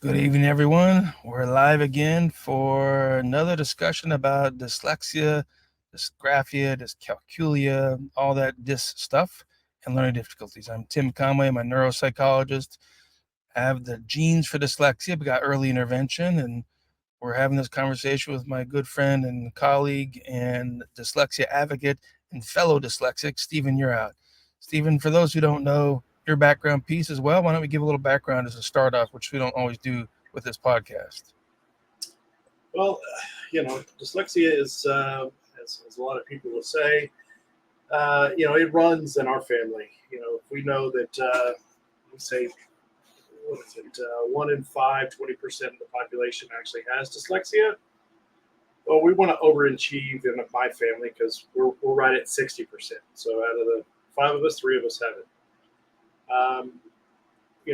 Good evening, everyone. We're live again for another discussion about dyslexia, dysgraphia, dyscalculia, all that dys stuff, and learning difficulties. I'm Tim Conway. I'm a neuropsychologist. I have the genes for dyslexia. We got early intervention, and we're having this conversation with my good friend and colleague and dyslexia advocate and fellow dyslexic, Stephen Yearout. Stephen, for those who don't know your background piece as well, why don't we give a little background as a start off, which we don't always do with this podcast? Well, dyslexia is, as a lot of people will say, it runs in our family. If we know that, we say, what is it, 1 in 5, 20% of the population actually has dyslexia. Well, we want to overachieve in my family because we're right at 60%. So out of the 5 of us, 3 of us have it.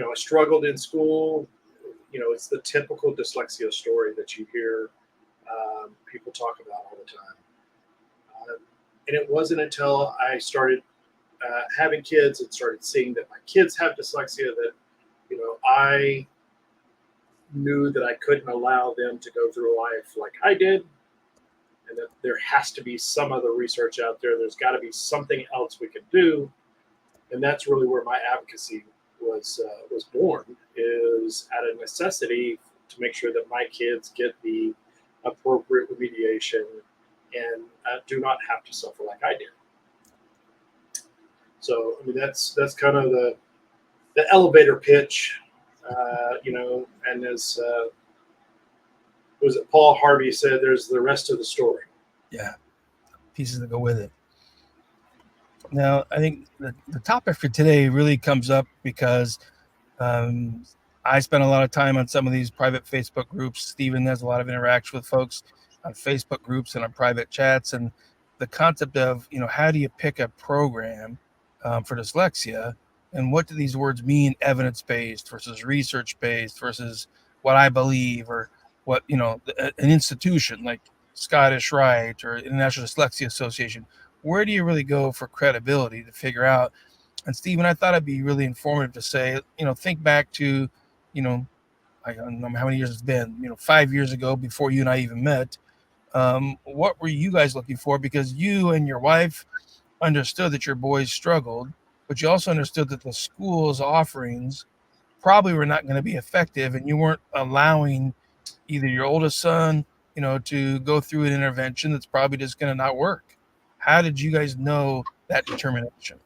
I struggled in school. It's the typical dyslexia story that you hear people talk about all the time. And it wasn't until I started having kids and started seeing that my kids have dyslexia that, I knew that I couldn't allow them to go through life like I did, and that there has to be some other research out there. There's got to be something else we can do, and that's really where my advocacy was born, is out of necessity to make sure that my kids get the appropriate remediation and do not have to suffer like I did. So that's kind of the elevator pitch, and as was it Paul Harvey said, there's the rest of the story. Yeah, pieces that go with it. Now, I think the topic for today really comes up because I spend a lot of time on some of these private Facebook groups. Stephen has a lot of interaction with folks on Facebook groups and on private chats. And the concept of, how do you pick a program for dyslexia? And what do these words mean, evidence-based versus research-based versus what I believe, or what, an institution like Scottish Rite or International Dyslexia Association, where do you really go for credibility to figure out? And Stephen, I thought it'd be really informative to say, think back to, I don't know how many years it's been, 5 years ago before you and I even met. What were you guys looking for? Because you and your wife understood that your boys struggled, but you also understood that the school's offerings probably were not going to be effective, and you weren't allowing either your oldest son, to go through an intervention that's probably just going to not work. How did you guys know that determination?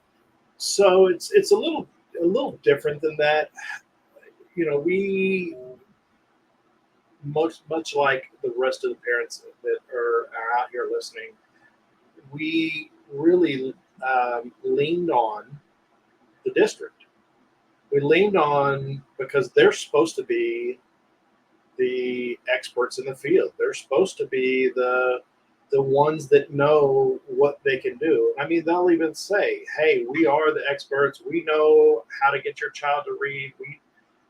So it's a little different than that. We much like the rest of the parents that are out here listening, we really leaned on the district. We leaned on because they're supposed to be the experts in the field. They're supposed to be the ones that know what they can do. They'll even say, "Hey, we are the experts. We know how to get your child to read."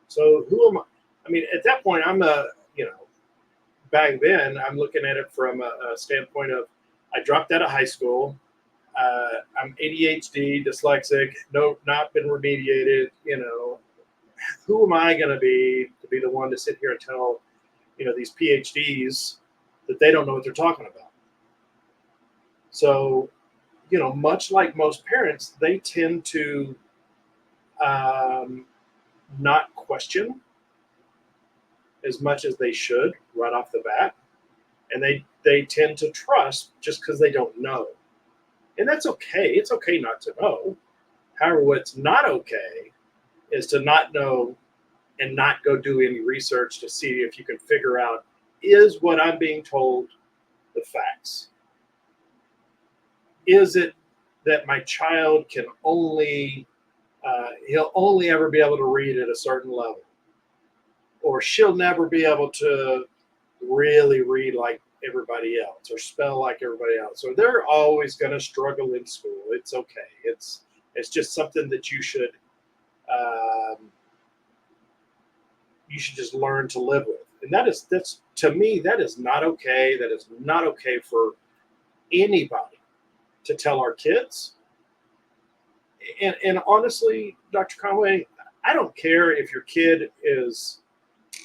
So who am I? At that point, back then, I'm looking at it from a standpoint of I dropped out of high school. I'm ADHD, dyslexic, not been remediated. Who am I going to be the one to sit here and tell, these PhDs that they don't know what they're talking about? So, much like most parents, they tend to not question as much as they should right off the bat. And they tend to trust just because they don't know. And that's okay. It's okay not to know. However, what's not okay is to not know and not go do any research to see if you can figure out, is what I'm being told the facts? Is it that my child can he'll only ever be able to read at a certain level? Or she'll never be able to really read like everybody else or spell like everybody else? So they're always going to struggle in school. It's okay. It's just something that you should just learn to live with. And that's to me, that is not okay. That is not okay for anybody to tell our kids. And honestly, Dr. Conway, I don't care if your kid is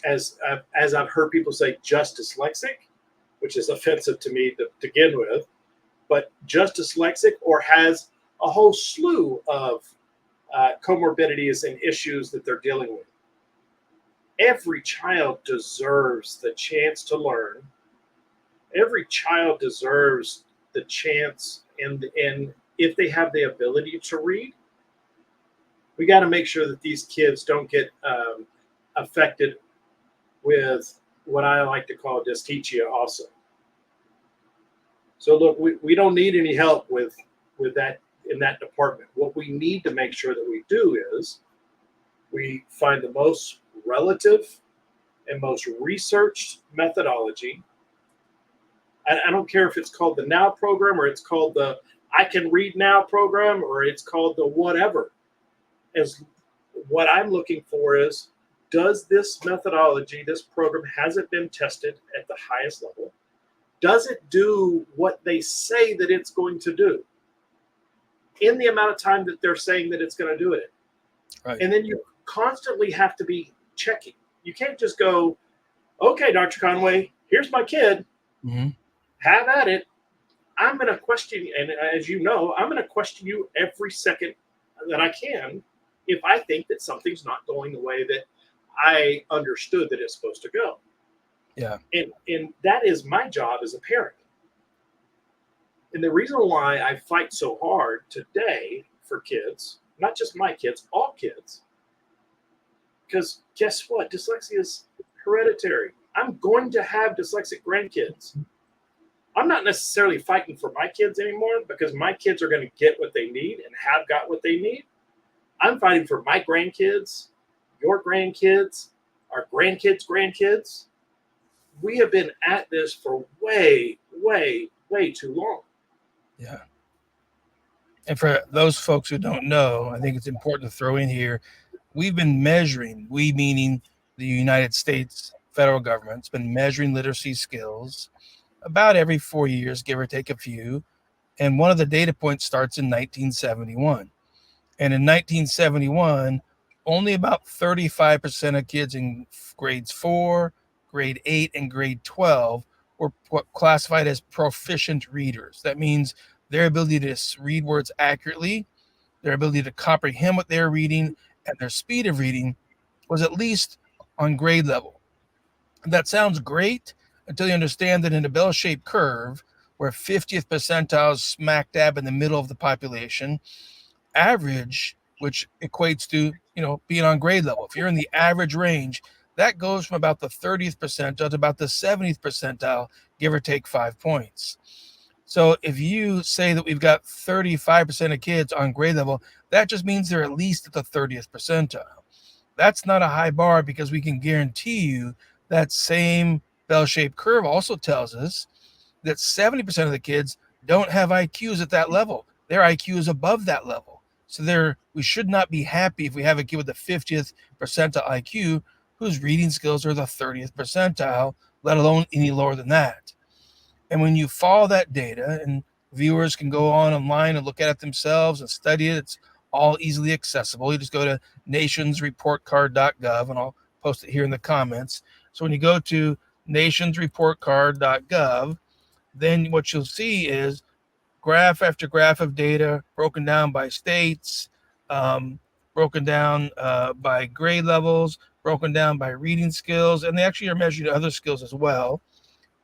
as I've heard people say, just dyslexic, which is offensive to me to begin with, but just dyslexic or has a whole slew of comorbidities and issues that they're dealing with. Every child deserves the chance to learn. Every child deserves the chance, and if they have the ability to read, we got to make sure that these kids don't get affected with what I like to call dyslexia also. So look, we don't need any help with that in that department. What we need to make sure that we do is we find the most relative and most researched methodology. I don't care if it's called the Now program or it's called the I Can Read Now program or it's called the whatever. As what I'm looking for is, does this methodology, this program, has it been tested at the highest level? Does it do what they say that it's going to do in the amount of time that they're saying that it's going to do it? Right. And then you constantly have to be checking. You can't just go, okay, Dr. Conway, here's my kid. Mm-hmm. Have at it. I'm going to question you. And as you know, I'm going to question you every second that I can if I think that something's not going the way that I understood that it's supposed to go. Yeah. And that is my job as a parent. And the reason why I fight so hard today for kids, not just my kids, all kids, because guess what? Dyslexia is hereditary. I'm going to have dyslexic grandkids. I'm not necessarily fighting for my kids anymore because my kids are going to get what they need and have got what they need. I'm fighting for my grandkids, your grandkids, our grandkids. We have been at this for way, way, way too long. Yeah. And for those folks who don't know, I think it's important to throw in here, we've been measuring, we meaning the United States federal government's been measuring literacy skills about every 4 years, give or take a few. And one of the data points starts in 1971. And in 1971, only about 35% of kids in grades 4, grade 8, and grade 12 were classified as proficient readers. That means their ability to read words accurately, their ability to comprehend what they're reading, and their speed of reading was at least on grade level. That sounds great until you understand that in a bell-shaped curve, where 50th percentile is smack dab in the middle of the population, average, which equates to, being on grade level. If you're in the average range, that goes from about the 30th percentile to about the 70th percentile, give or take 5 points. So if you say that we've got 35% of kids on grade level, that just means they're at least at the 30th percentile. That's not a high bar because we can guarantee you that same bell-shaped curve also tells us that 70% of the kids don't have IQs at that level. Their IQ is above that level. So we should not be happy if we have a kid with the 50th percentile IQ whose reading skills are the 30th percentile, let alone any lower than that. And when you follow that data, and viewers can go online and look at it themselves and study it, it's all easily accessible. You just go to nationsreportcard.gov, and I'll post it here in the comments. So when you go to nationsreportcard.gov, then what you'll see is graph after graph of data broken down by states, broken down by grade levels, broken down by reading skills, and they actually are measuring other skills as well.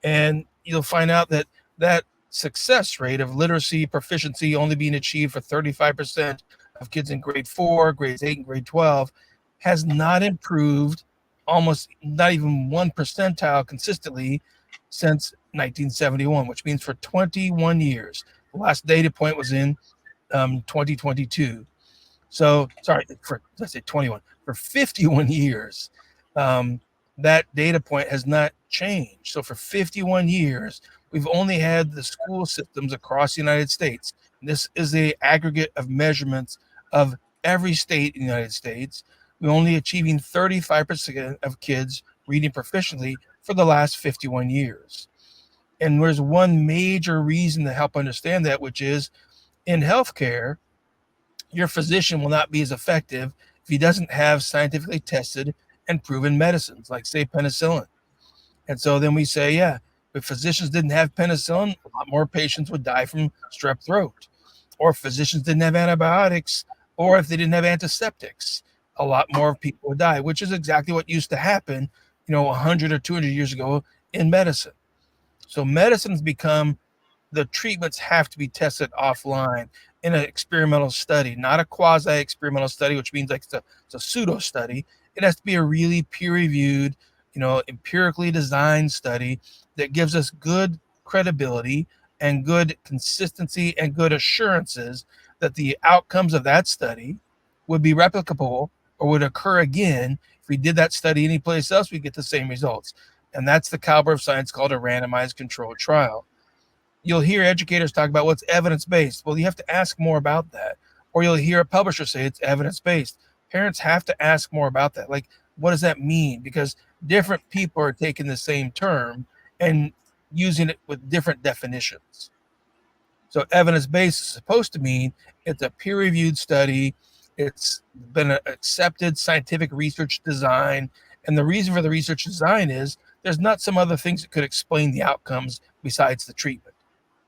And you'll find out that success rate of literacy proficiency only being achieved for 35% of kids in grade 4, grades 8, and grade 12 has not improved almost not even 1 percentile consistently since 1971, which means for 21 years. The last data point was in 2022. So, sorry, let's say 21. For 51 years, that data point has not changed. So for 51 years, we've only had the school systems across the United States. This is the aggregate of measurements of every state in the United States. We're only achieving 35% of kids reading proficiently for the last 51 years. And there's one major reason to help understand that, which is in healthcare, your physician will not be as effective if he doesn't have scientifically tested and proven medicines, like, say, penicillin. And so then we say, yeah, if physicians didn't have penicillin, a lot more patients would die from strep throat. Or if physicians didn't have antibiotics, or if they didn't have antiseptics, a lot more people would die, which is exactly what used to happen, 100 or 200 years ago in medicine. So medicine's become, the treatments have to be tested offline in an experimental study, not a quasi-experimental study, which means like it's a pseudo study. It has to be a really peer-reviewed, empirically designed study that gives us good credibility and good consistency and good assurances that the outcomes of that study would be replicable or would occur again. If we did that study anyplace else, we get the same results. And that's the caliber of science called a randomized controlled trial. You'll hear educators talk about what's evidence-based. Well, you have to ask more about that. Or you'll hear a publisher say it's evidence-based. Parents have to ask more about that. Like, what does that mean? Because different people are taking the same term and using it with different definitions. So evidence-based is supposed to mean it's a peer-reviewed study. It's been an accepted scientific research design. And the reason for the research design is there's not some other things that could explain the outcomes besides the treatment.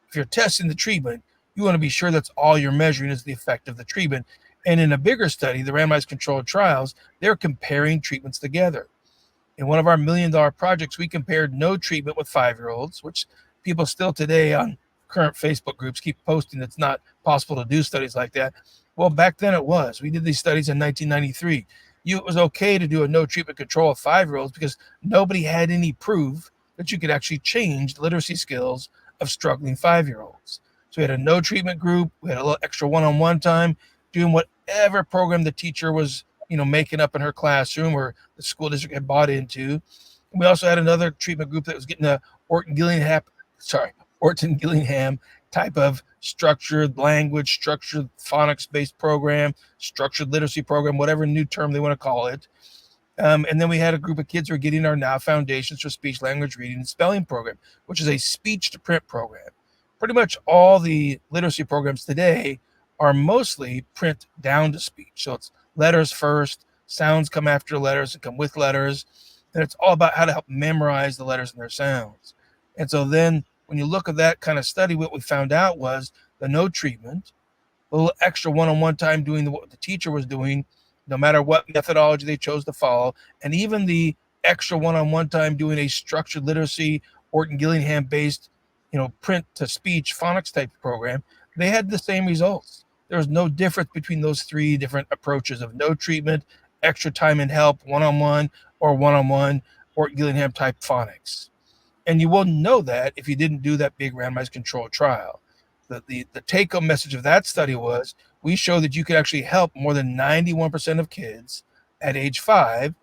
If you're testing the treatment, you want to be sure that's all you're measuring is the effect of the treatment. And in a bigger study, the randomized controlled trials, they're comparing treatments together. In one of our $1 million projects, we compared no treatment with 5-year-olds, which people still today on current Facebook groups keep posting it's not possible to do studies like that. Well, back then it was. We did these studies in 1993. It was okay to do a no treatment control of 5-year-olds because nobody had any proof that you could actually change the literacy skills of struggling 5-year-olds. So we had a no treatment group. We had a little extra one-on-one time doing whatever program the teacher was, making up in her classroom or the school district had bought into. And we also had another treatment group that was getting a Orton Gillingham type of structured language, structured phonics-based program, structured literacy program, whatever new term they want to call it. And then we had a group of kids who are getting our Now Foundations for Speech, Language, Reading, and Spelling program, which is a speech-to-print program. Pretty much all the literacy programs today are mostly print down to speech. So it's letters first, sounds come after letters and come with letters. And it's all about how to help memorize the letters and their sounds. And so then when you look at that kind of study, what we found out was the no treatment, a little extra one-on-one time doing what the teacher was doing, no matter what methodology they chose to follow, and even the extra one-on-one time doing a structured literacy, Orton Gillingham-based, print-to-speech phonics type program, they had the same results. There was no difference between those three different approaches of no treatment, extra time and help, one-on-one, or one-on-one, Orton Gillingham type phonics. And you wouldn't know that if you didn't do that big randomized controlled trial. The take-home message of that study was we showed that you could actually help more than 91% of kids at age 5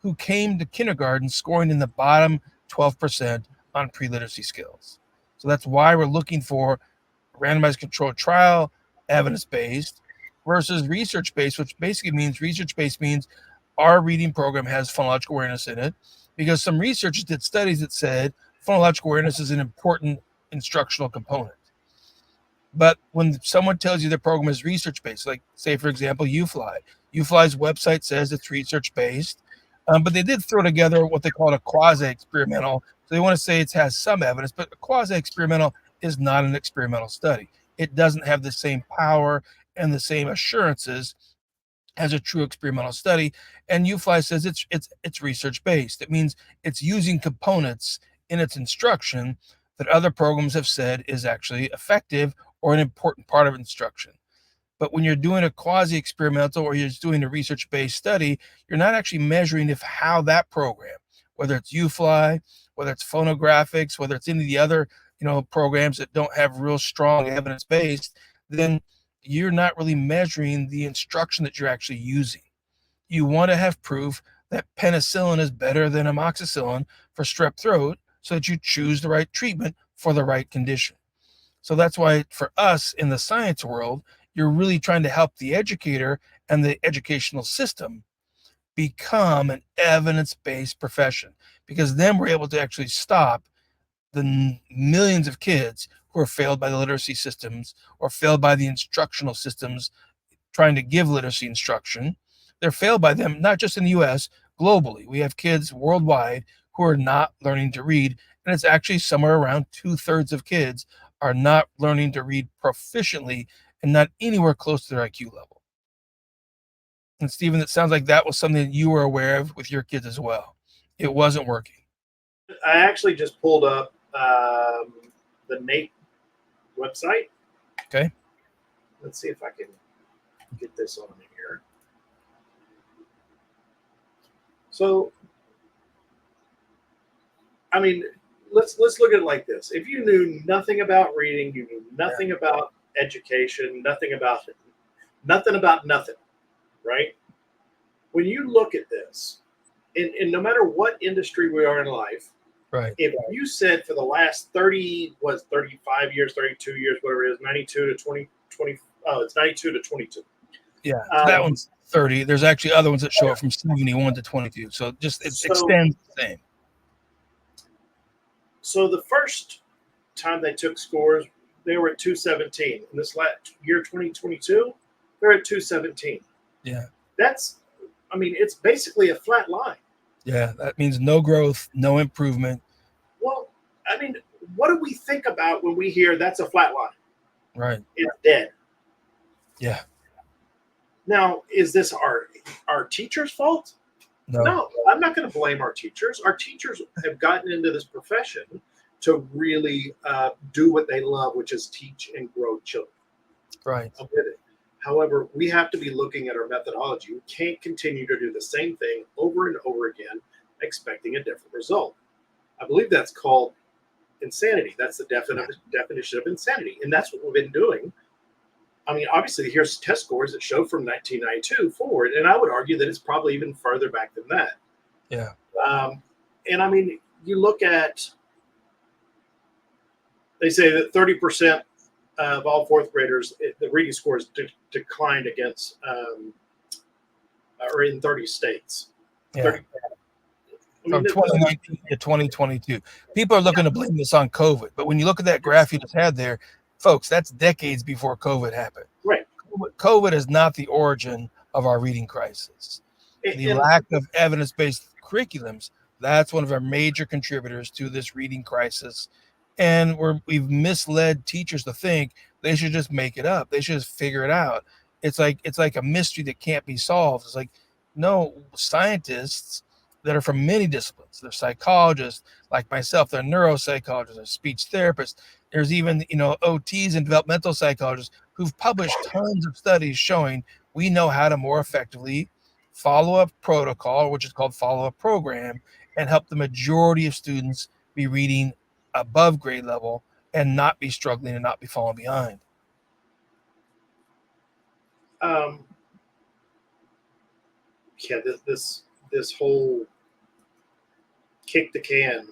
who came to kindergarten scoring in the bottom 12% on pre-literacy skills. So that's why we're looking for randomized controlled trial, evidence-based versus research-based, which basically means research-based means our reading program has phonological awareness in it, because some researchers did studies that said phonological awareness is an important instructional component. But when someone tells you their program is research-based, like, say, for example, UFly's website says it's research-based, but they did throw together what they call a quasi-experimental. So they want to say it has some evidence, but a quasi-experimental is not an experimental study. It doesn't have the same power and the same assurances as a true experimental study. And UFly says it's research-based. It means it's using components in its instruction that other programs have said is actually effective or an important part of instruction. But when you're doing a quasi-experimental or you're just doing a research-based study, you're not actually measuring if how that program, whether it's UFly, whether it's phonographics, whether it's any of the other programs that don't have real strong evidence-based, then you're not really measuring the instruction that you're actually using. You want to have proof that penicillin is better than amoxicillin for strep throat so that you choose the right treatment for the right condition. So that's why for us in the science world, you're really trying to help the educator and the educational system become an evidence-based profession, because then we're able to actually stop the millions of kids who are failed by the literacy systems or failed by the instructional systems trying to give literacy instruction. They're failed by them, not just in the US, globally. We have kids worldwide who are not learning to read, and it's actually somewhere around 2/3 of kids are not learning to read proficiently and not anywhere close to their IQ level. And Stephen, it sounds like that was something that you were aware of with your kids as well. It wasn't working. I actually just pulled up the NAEP website. Okay. Let's see if I can get this on here. So, I mean, let's look at it like this. If you knew nothing about reading, you knew nothing about education, nothing about nothing, right? When you look at this, and no matter what industry we are in life, Right. if you said for the last 35 years, 32 years, whatever it is, 92 to 20, it's 92 to 22. Yeah, that one's 30. There's actually other ones that show up from 71 to 22. So just it extends the same. So the first time they took scores, they were at 217. In this last year, 2022, they're at 217. Yeah. It's basically a flat line. Yeah, that means no growth, no improvement. Well, I mean, what do we think about when we hear that's a flat line? Right. It's dead. Yeah. Now, is this our teachers' fault? No, I'm not going to blame our teachers. Our teachers have gotten into this profession to really do what they love, which is teach and grow children. Right. I'm with it. However, we have to be looking at our methodology. We can't continue to do the same thing over and over again, expecting a different result. I believe that's called insanity. That's the definition of insanity. And that's what we've been doing. I mean, obviously, here's test scores that show from 1992 forward. And I would argue that it's probably even further back than that. Yeah. And I mean, you look at, they say that 30% of all fourth graders, the reading scores declined against, or in 30 states. Yeah. 30, from 2019 to 2022. People are looking to blame this on COVID, but when you look at that graph you just had there, folks, that's decades before COVID happened. Right. COVID is not the origin of our reading crisis. The lack of evidence-based curriculums, that's one of our major contributors to this reading crisis. And we've misled teachers to think they should just make it up. They should just figure it out. It's like a mystery that can't be solved. It's like, no, scientists that are from many disciplines, they're psychologists like myself, they're neuropsychologists, they're speech therapists. There's even, OTs and developmental psychologists who've published tons of studies showing we know how to more effectively follow a protocol, which is called follow a program, and help the majority of students be reading above grade level and not be struggling and not be falling behind. This whole kick the can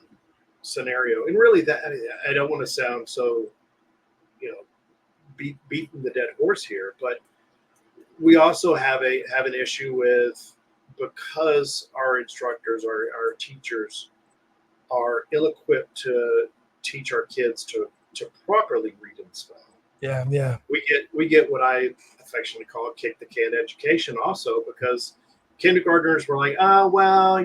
scenario, and really that I don't want to sound so, beating the dead horse here, but we also have an issue with, because our instructors, our teachers are ill-equipped to teach our kids to properly read and spell. Yeah. We get what I affectionately call kick the can education also, because kindergartners were like, oh, well,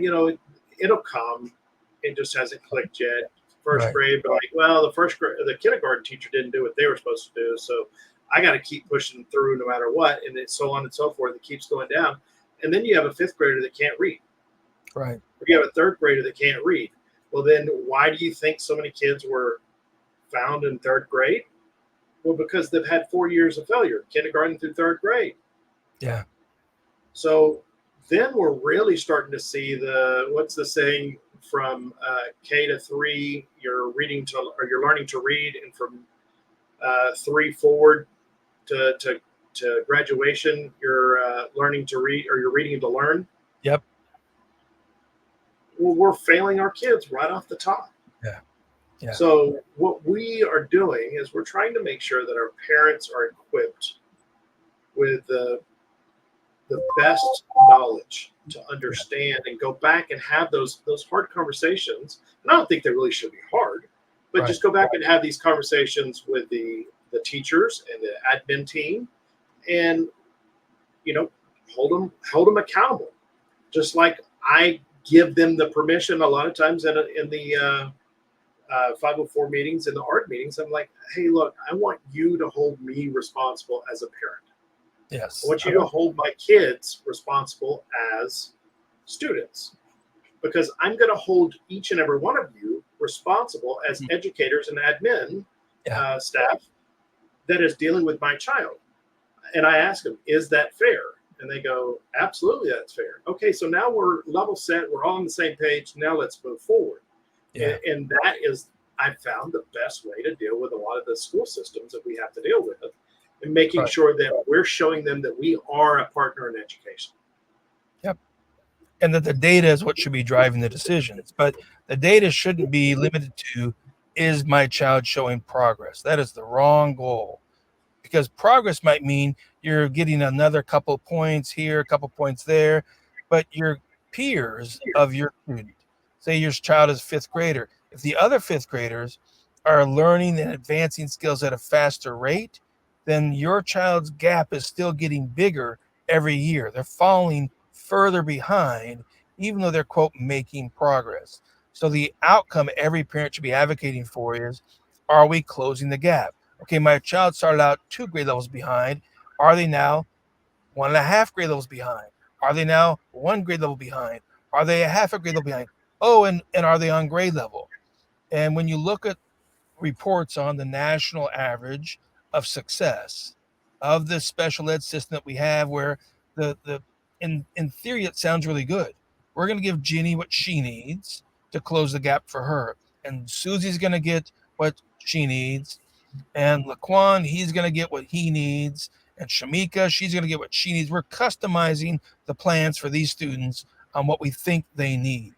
it'll come. It just hasn't clicked yet. First grade, but like, well, the kindergarten teacher didn't do what they were supposed to do, so I got to keep pushing through no matter what, and it's so on and so forth. It keeps going down, and then you have a fifth grader that can't read. Right. Or you have a third grader that can't read. Well, then why do you think so many kids were found in third grade? Well, because they've had 4 years of failure, kindergarten through third grade. Yeah. So then we're really starting to see what's the saying, from K to 3, you're learning to read, and from 3 forward to graduation, you're learning to read, or you're reading to learn. Yep. Well, we're failing our kids right off the top. Yeah. So what we are doing is we're trying to make sure that our parents are equipped with the best knowledge to understand and go back and have those hard conversations. And I don't think they really should be hard, but just go back and have these conversations with the teachers and the admin team, and hold them accountable. Just like I give them the permission a lot of times in the 504 meetings, in the art meetings. I'm like, hey, look, I want you to hold me responsible as a parent. I Yes. want you to hold my kids responsible as students, because I'm going to hold each and every one of you responsible as educators and admin staff that is dealing with my child. And I ask them, is that fair? And they go, absolutely, that's fair. Okay, so now we're level set. We're all on the same page. Now let's move forward. Yeah. And that is, I found, the best way to deal with a lot of the school systems that we have to deal with, and making sure that we're showing them that we are a partner in education. Yep. And that the data is what should be driving the decisions. But the data shouldn't be limited to, is my child showing progress? That is the wrong goal. Because progress might mean you're getting another couple points here, a couple points there, but your peers of your student, say your child is fifth grader, if the other fifth graders are learning and advancing skills at a faster rate, then your child's gap is still getting bigger every year. They're falling further behind, even though they're, quote, making progress. So the outcome every parent should be advocating for is, are we closing the gap? Okay, my child started out 2 grade levels behind. Are they now 1.5 grade levels behind? Are they now 1 grade level behind? Are they a half a grade level behind? Oh, and are they on grade level? And when you look at reports on the national average of success of this special ed system that we have, where the in theory it sounds really good. We're going to give Ginny what she needs to close the gap for her, and Susie's going to get what she needs, and Laquan, he's going to get what he needs, and Shamika, she's going to get what she needs. We're customizing the plans for these students on what we think they need.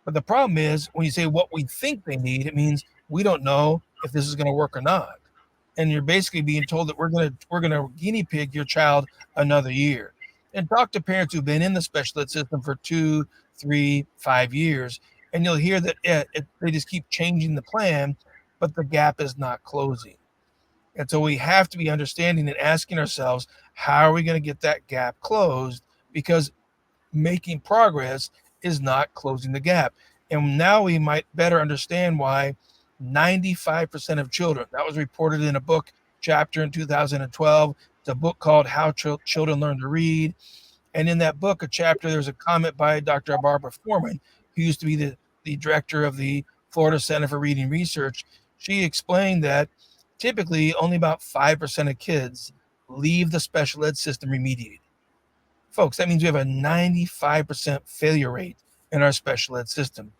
But the problem is, when you say what we think they need, it means we don't know if this is going to work or not. And you're basically being told that we're going to guinea pig your child another year. And talk to parents who've been in the special ed system for 2, 3, 5 years, and you'll hear that they just keep changing the plan, but the gap is not closing. And so we have to be understanding and asking ourselves, how are we going to get that gap closed? Because making progress is not closing the gap. And now we might better understand why 95% of children, that was reported in a book chapter in 2012. It's a book called How Children Learn to Read. And in that book, a chapter, there's a comment by Dr. Barbara Foreman, who used to be the director of the Florida Center for Reading Research. She explained that typically only about 5% of kids leave the special ed system remediated. Folks, that means we have a 95% failure rate in our special ed system.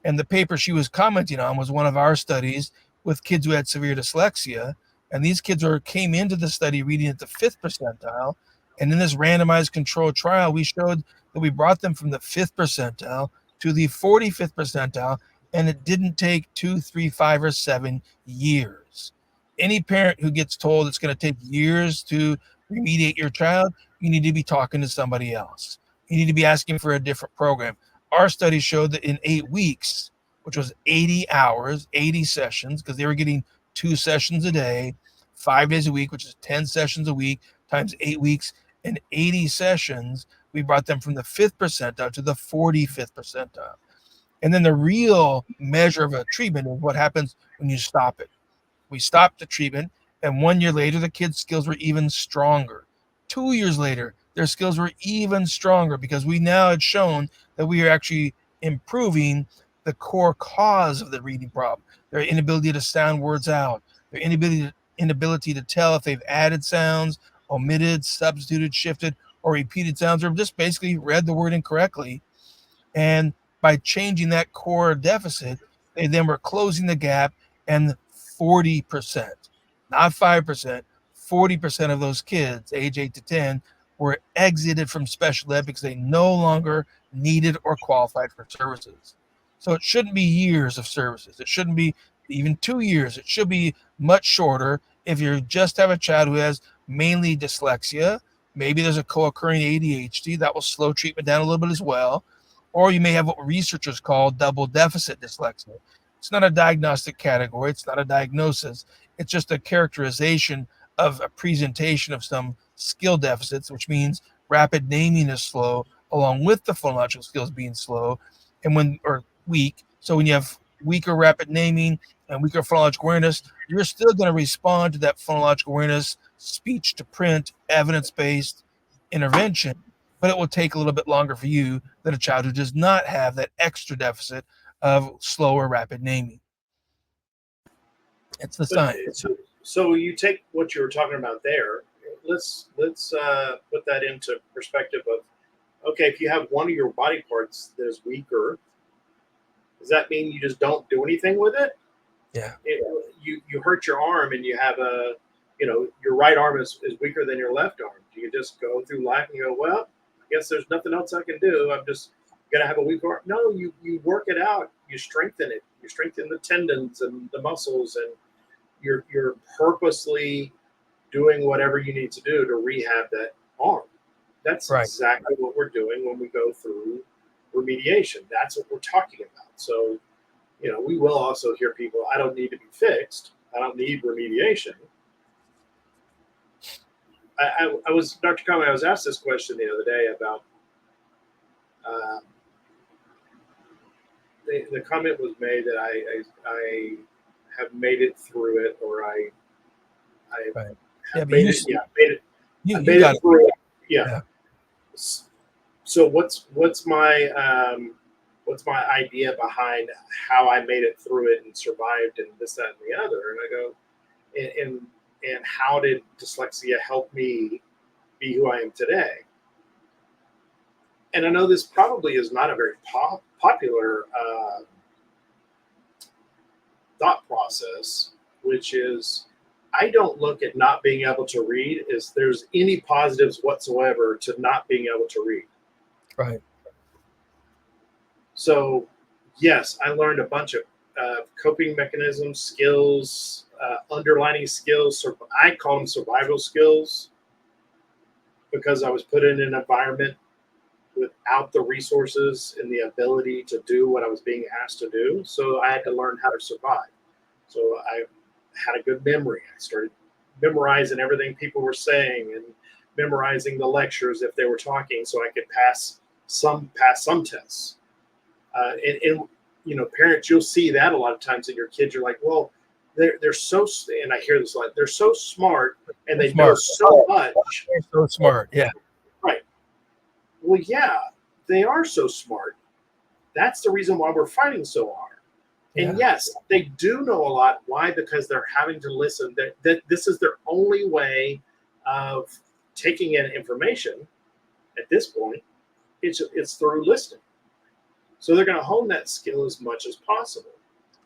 And the paper she was commenting on was one of our studies with kids who had severe dyslexia. And these kids came into the study reading at the 5th percentile. And in this randomized controlled trial, we showed that we brought them from the 5th percentile to the 45th percentile. And it didn't take 2, 3, 5, or 7 years. Any parent who gets told it's going to take years to remediate your child, you need to be talking to somebody else. You need to be asking for a different program. Our study showed that in 8 weeks, which was 80 hours, 80 sessions, because they were getting 2 sessions a day, 5 days a week, which is 10 sessions a week times 8 weeks, and 80 sessions, we brought them from the 5th percentile to the 45th percentile. And then the real measure of a treatment is what happens when you stop it. We stopped the treatment, and 1 year later, the kids' skills were even stronger. 2 years later, their skills were even stronger, because we now had shown that we are actually improving the core cause of the reading problem, their inability to sound words out, their inability to tell if they've added sounds, omitted, substituted, shifted, or repeated sounds, or just basically read the word incorrectly. And by changing that core deficit, they then were closing the gap, and 40%, not 5%, 40% of those kids, age 8 to 10, were exited from special ed because they no longer needed or qualified for services. So it shouldn't be years of services. It shouldn't be even 2 years. It should be much shorter. If you just have a child who has mainly dyslexia, maybe there's a co-occurring ADHD, that will slow treatment down a little bit as well. Or you may have what researchers call double deficit dyslexia. It's not a diagnostic category. It's not a diagnosis. It's just a characterization of a presentation of some skill deficits, which means rapid naming is slow, along with the phonological skills being slow or weak. So when you have weaker rapid naming and weaker phonological awareness, you're still going to respond to that phonological awareness, speech to print, evidence-based intervention, but it will take a little bit longer for you than a child who does not have that extra deficit of slower rapid naming. It's the science. So you take what you were talking about there. Let's put that into perspective of, okay, if you have one of your body parts that is weaker, does that mean you just don't do anything with it? Yeah. You hurt your arm and you have your right arm is weaker than your left arm. Do you just go through life and you go, well, I guess there's nothing else I can do. I'm just gonna have a weak arm. No, you work it out. You strengthen it. You strengthen the tendons and the muscles, and you're purposely doing whatever you need to do to rehab that arm. That's right. Exactly what we're doing when we go through remediation. That's what we're talking about. So, we will also hear people, I don't need to be fixed. I don't need remediation. I was, Dr. Conway, I was asked this question the other day about, the comment was made that I have made it through it, or I right. have made it. Yeah, made it. You made got it through it. Yeah. Yeah. So what's my idea behind how I made it through it and survived and this, that, and the other? And I go, and how did dyslexia help me be who I am today? And I know this probably is not a very popular thought process, which is, I don't look at not being able to read as there's any positives whatsoever to not being able to read. Right. So, yes, I learned a bunch of coping mechanisms, skills, underlining skills. I call them survival skills, because I was put in an environment without the resources and the ability to do what I was being asked to do. So I had to learn how to survive. So I had a good memory. I started memorizing everything people were saying and memorizing the lectures if they were talking, so I could pass some tests. And parents, you'll see that a lot of times in your kids. You're like, well, they're so, and I hear this a lot, they're so smart and they know so much. They're so smart. Yeah. Right. Well, yeah, they are so smart. That's the reason why we're fighting so hard. And yes, they do know a lot. Why? Because they're having to listen. That this is their only way of taking in information at this point. It's through listening. So they're going to hone that skill as much as possible.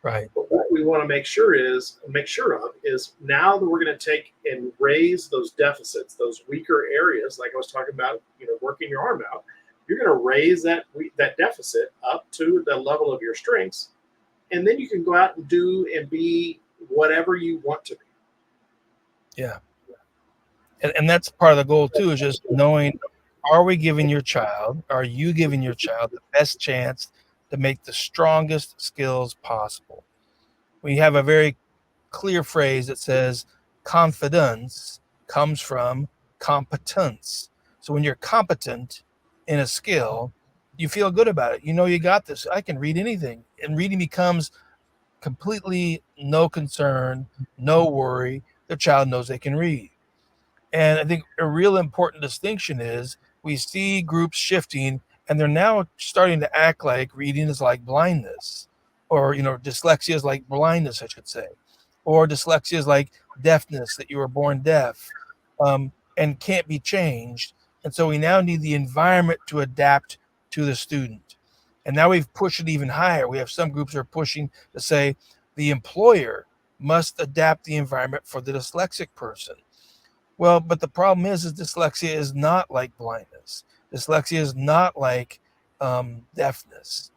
Right. But what we want to make sure of is now that we're going to take and raise those deficits, those weaker areas, like I was talking about, working your arm out. You're going to raise that deficit up to the level of your strengths. And then you can go out and do and be whatever you want to be. Yeah. And that's part of the goal too, is just knowing, are you giving your child the best chance to make the strongest skills possible? We have a very clear phrase that says confidence comes from competence. So when you're competent in a skill, you feel good about it. You got this. I can read anything. And reading becomes completely no concern, no worry. The child knows they can read. And I think a real important distinction is we see groups shifting, and they're now starting to act like reading is like blindness, or dyslexia is like blindness, I should say, or dyslexia is like deafness, that you were born deaf, and can't be changed. And so we now need the environment to adapt to the student. And now we've pushed it even higher. We have some groups that are pushing to say the employer must adapt the environment for the dyslexic person. Well, but the problem is dyslexia is not like blindness. Dyslexia is not like deafness.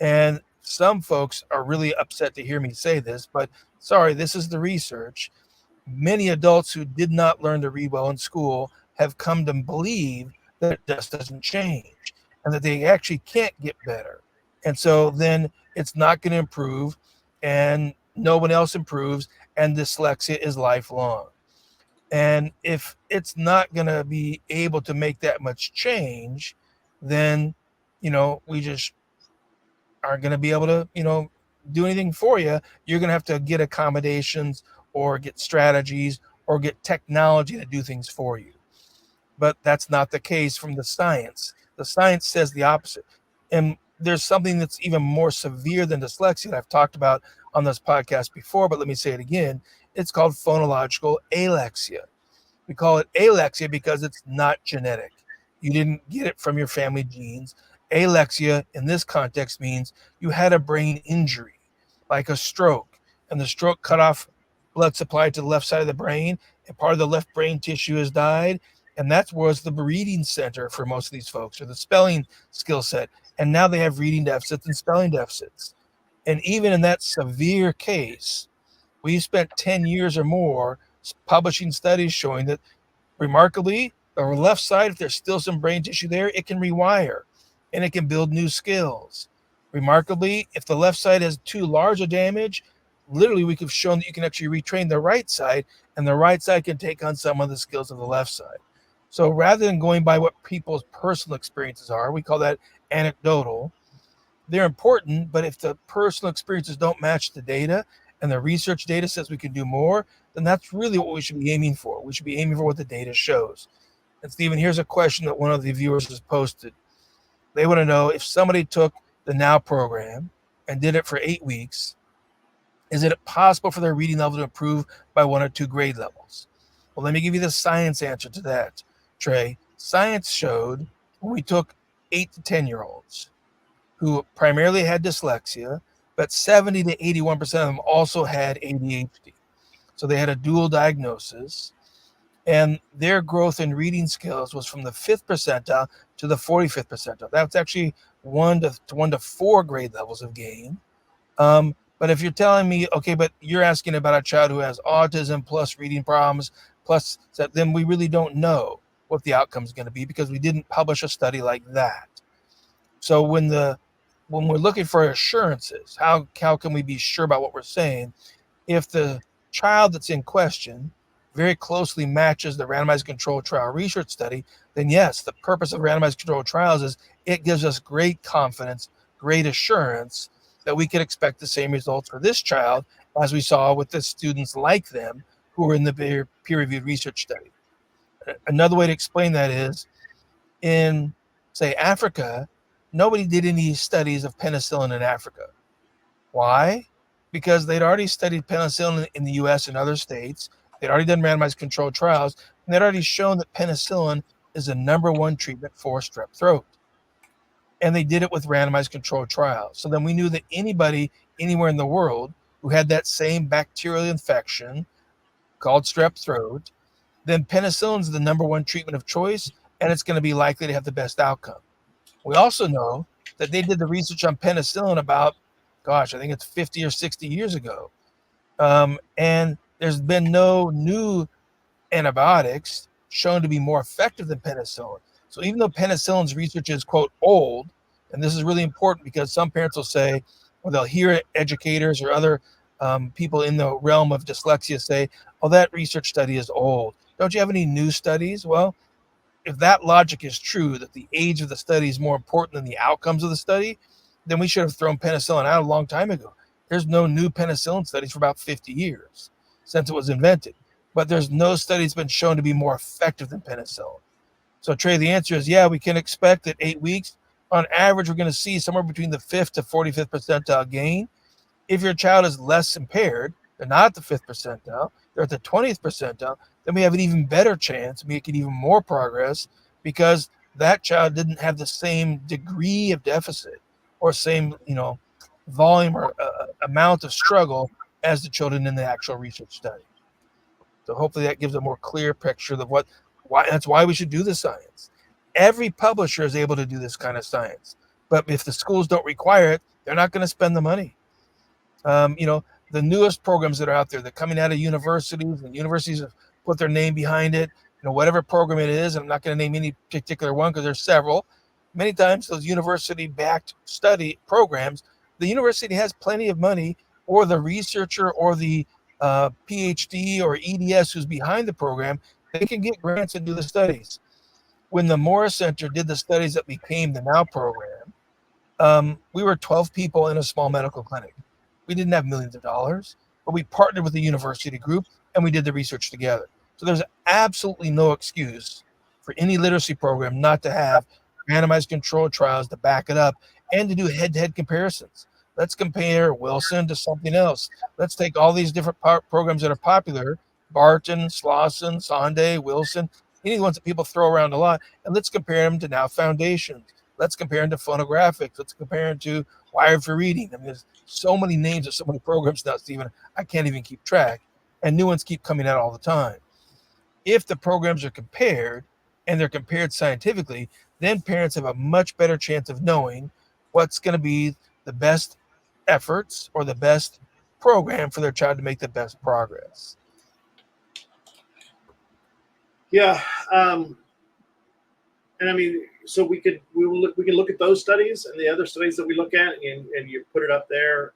And some folks are really upset to hear me say this, but sorry, this is the research. Many adults who did not learn to read well in school have come to believe that it just doesn't change and that they actually can't get better. And so then it's not going to improve, and no one else improves, and dyslexia is lifelong. And if it's not going to be able to make that much change, then, we just aren't going to be able to, do anything for you. You're going to have to get accommodations or get strategies or get technology to do things for you. But that's not the case from the science. The science says the opposite. And there's something that's even more severe than dyslexia that I've talked about on this podcast before, but let me say it again. It's called phonological alexia. We call it alexia because it's not genetic. You didn't get it from your family genes. Alexia in this context means you had a brain injury, like a stroke, and the stroke cut off blood supply to the left side of the brain, and part of the left brain tissue has died. And that was the reading center for most of these folks, or the spelling skill set. And now they have reading deficits and spelling deficits. And even in that severe case, we spent 10 years or more publishing studies showing that remarkably, the left side, if there's still some brain tissue there, it can rewire and it can build new skills. Remarkably, if the left side has too large a damage, literally we have shown that you can actually retrain the right side, and the right side can take on some of the skills of the left side. So rather than going by what people's personal experiences are, we call that anecdotal. They're important, but if the personal experiences don't match the data and the research data says we can do more, then that's really what we should be aiming for. We should be aiming for what the data shows. And Stephen, here's a question that one of the viewers has posted. They want to know, if somebody took the Now program and did it for 8 weeks, is it possible for their reading level to improve by 1 or 2 grade levels? Well, let me give you the science answer to that, Trey. Science showed when we took 8 to 10-year-olds who primarily had dyslexia, but 70 to 81% of them also had ADHD. So they had a dual diagnosis, and their growth in reading skills was from the 5th percentile to the 45th percentile. That's actually 1 to 4 grade levels of gain. But if you're telling me, okay, but you're asking about a child who has autism plus reading problems plus that, then we really don't know what the outcome is going to be because we didn't publish a study like that. So when we're looking for assurances, how can we be sure about what we're saying? If the child that's in question very closely matches the randomized controlled trial research study, then yes, the purpose of randomized controlled trials is it gives us great confidence, great assurance that we can expect the same results for this child as we saw with the students like them who were in the peer-reviewed research study. Another way to explain that is in, say, Africa, nobody did any studies of penicillin in Africa. Why? Because they'd already studied penicillin in the US and other states. They'd already done randomized controlled trials, and they'd already shown that penicillin is the #1 treatment for strep throat. And they did it with randomized controlled trials. So then we knew that anybody anywhere in the world who had that same bacterial infection called strep throat, then penicillin is the #1 treatment of choice, and it's going to be likely to have the best outcome. We also know that they did the research on penicillin about, I think it's 50 or 60 years ago. And there's been no new antibiotics shown to be more effective than penicillin. So even though penicillin's research is, quote, old, and this is really important because some parents will say, or they'll hear educators or other people in the realm of dyslexia say, oh, that research study is old. Don't you have any new studies? Well, if that logic is true, that the age of the study is more important than the outcomes of the study, then we should have thrown penicillin out a long time ago. There's no new penicillin studies for about 50 years since it was invented, but there's no studies been shown to be more effective than penicillin. So, Trey, the answer is, yeah, we can expect that 8 weeks, on average, we're going to see somewhere between the 5th to 45th percentile gain. If your child is less impaired, they're not at the 5th percentile, they're at the 20th percentile, then we have an even better chance, making even more progress, because that child didn't have the same degree of deficit or same, volume or amount of struggle as the children in the actual research study. So hopefully that gives a more clear picture of why that's why we should do the science. Every publisher is able to do this kind of science, but if the schools don't require it, they're not going to spend the money. The newest programs that are out there, they're coming out of universities, and universities have put their name behind it. Whatever program it is, and I'm not going to name any particular one because there's several. Many times those university-backed study programs, the university has plenty of money, or the researcher or the PhD or EDS who's behind the program, they can get grants and do the studies. When the Morris Center did the studies that became the Now program, we were 12 people in a small medical clinic. We didn't have millions of dollars, but we partnered with the university group and we did the research together. So there's absolutely no excuse for any literacy program not to have randomized controlled trials to back it up and to do head-to-head comparisons. Let's compare Wilson to something else. Let's take all these different programs that are popular, Barton, Slauson, Sonde, Wilson, any of the ones that people throw around a lot, and let's compare them to Now Foundations. Let's compare them to phonographics. Let's compare them to Wired for Reading. I mean, there's so many names of so many programs now, Stephen, I can't even keep track. And new ones keep coming out all the time. If the programs are compared and they're compared scientifically, then parents have a much better chance of knowing what's going to be the best efforts or the best program for their child to make the best progress. Yeah. And I mean, so we can look at those studies and the other studies that we look at, and you put it up there.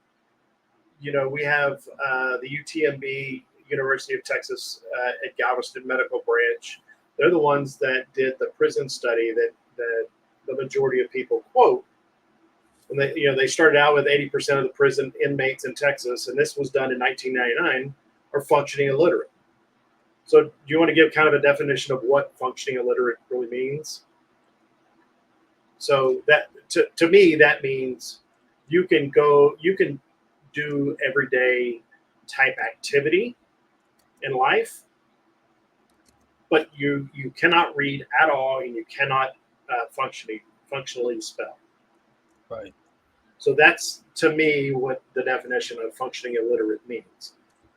You know, we have the UTMB, University of Texas at Galveston Medical Branch. They're the ones that did the prison study that the majority of people quote. And they started out with 80% of the prison inmates in Texas, and this was done in 1999, are functioning illiterate. So do you want to give kind of a definition of what functioning illiterate really means? So that to me, that means you can do everyday type activity in life, but you cannot read at all, and you cannot functionally spell. Right. So that's, to me, what the definition of functioning illiterate means.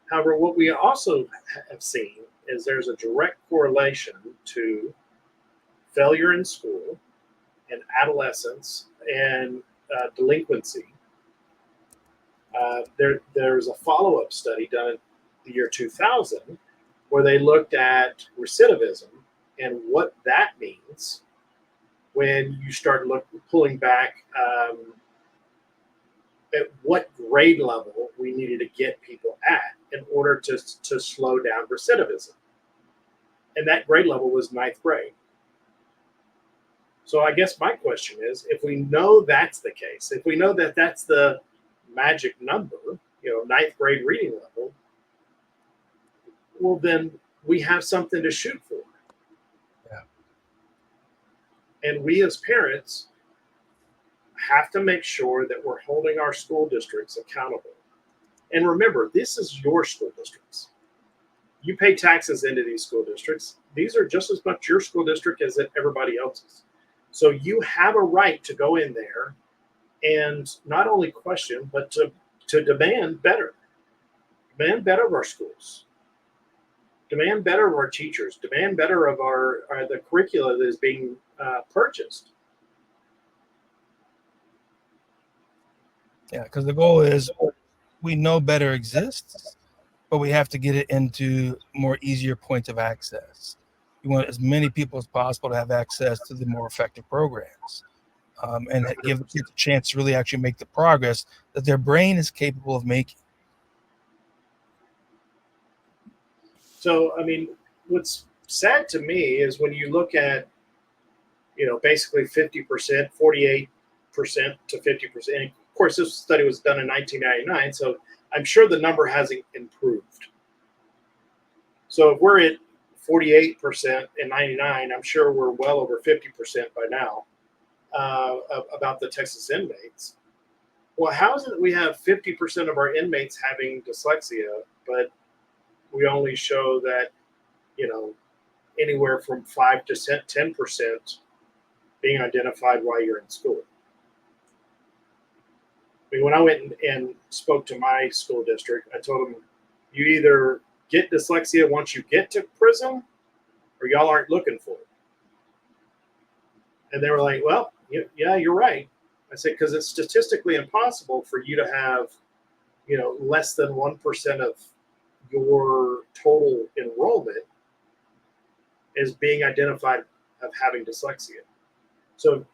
However, what we also have seen is there's a direct correlation to failure in school and adolescence and delinquency. There's a follow-up study done in the year 2000 where they looked at recidivism and what that means when you start pulling back at what grade level we needed to get people at in order to slow down recidivism. And that grade level was 9th grade. So I guess my question is, if we know that's the case, if we know that that's the magic number, 9th grade reading level, well, then we have something to shoot for. Yeah. And we as parents have to make sure that we're holding our school districts accountable. And remember, this is your school districts. You pay taxes into these school districts. These are just as much your school district as everybody else's. So you have a right to go in there and not only question, but to demand better. Demand better of our schools. Demand better of our teachers. Demand better of the curricula that is being purchased. Yeah, because the goal is we know better exists, but we have to get it into more easier points of access. You want as many people as possible to have access to the more effective programs, and give the kids a chance to really actually make the progress that their brain is capable of making. So, I mean, what's sad to me is when you look at, basically 50%, 48% to 50%. And of course, this study was done in 1999, so I'm sure the number hasn't improved. So if we're at 48% in 99, I'm sure we're well over 50% by now about the Texas inmates. Well, how is it that we have 50% of our inmates having dyslexia, but we only show that, anywhere from 5 to 10% being identified while you're in school? I mean, when I went and spoke to my school district, I told them, you either get dyslexia once you get to prison, or y'all aren't looking for it. And they were like, well, yeah, you're right. I said, because it's statistically impossible for you to have, less than 1% of your total enrollment is being identified of having dyslexia. So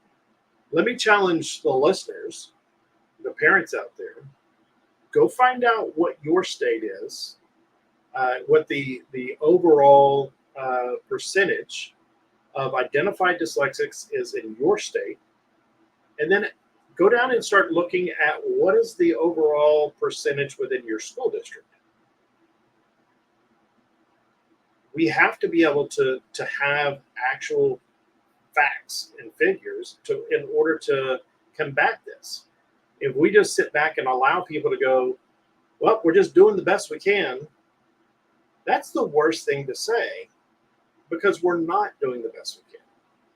let me challenge the listeners, the parents out there, go find out what your state is, what the overall percentage of identified dyslexics is in your state, and then go down and start looking at what is the overall percentage within your school district. We have to be able to have actual facts and figures in order to combat this. If we just sit back and allow people to go, well, we're just doing the best we can, that's the worst thing to say, because we're not doing the best we can.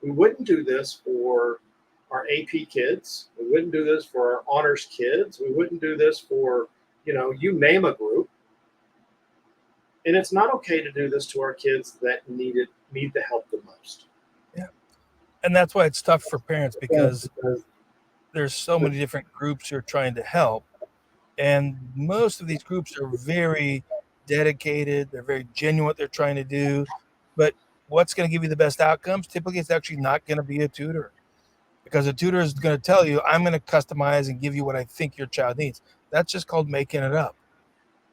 We wouldn't do this for our AP kids. We wouldn't do this for our honors kids. We wouldn't do this for, you name a group. And it's not okay to do this to our kids that need the help the most. Yeah. And that's why it's tough for parents, because there's so many different groups you're trying to help. And most of these groups are very dedicated. They're very genuine what they're trying to do. But what's going to give you the best outcomes? Typically, it's actually not going to be a tutor, because a tutor is going to tell you, I'm going to customize and give you what I think your child needs. That's just called making it up.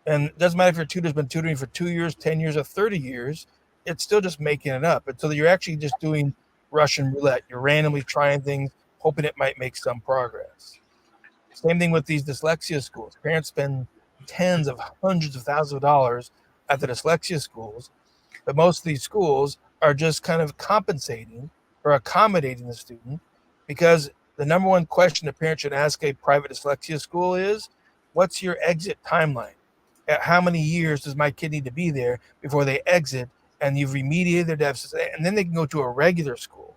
And it doesn't matter if your tutor's been tutoring for 2 years, 10 years, or 30 years, it's still just making it up. And so you're actually just doing Russian roulette. You're randomly trying things, hoping it might make some progress. Same thing with these dyslexia schools. Parents spend tens of hundreds of thousands of dollars at the dyslexia schools, but most of these schools are just kind of compensating or accommodating the student, because the number one question a parent should ask a private dyslexia school is, what's your exit timeline? At how many years does my kid need to be there before they exit and you've remediated their deficits, and then they can go to a regular school?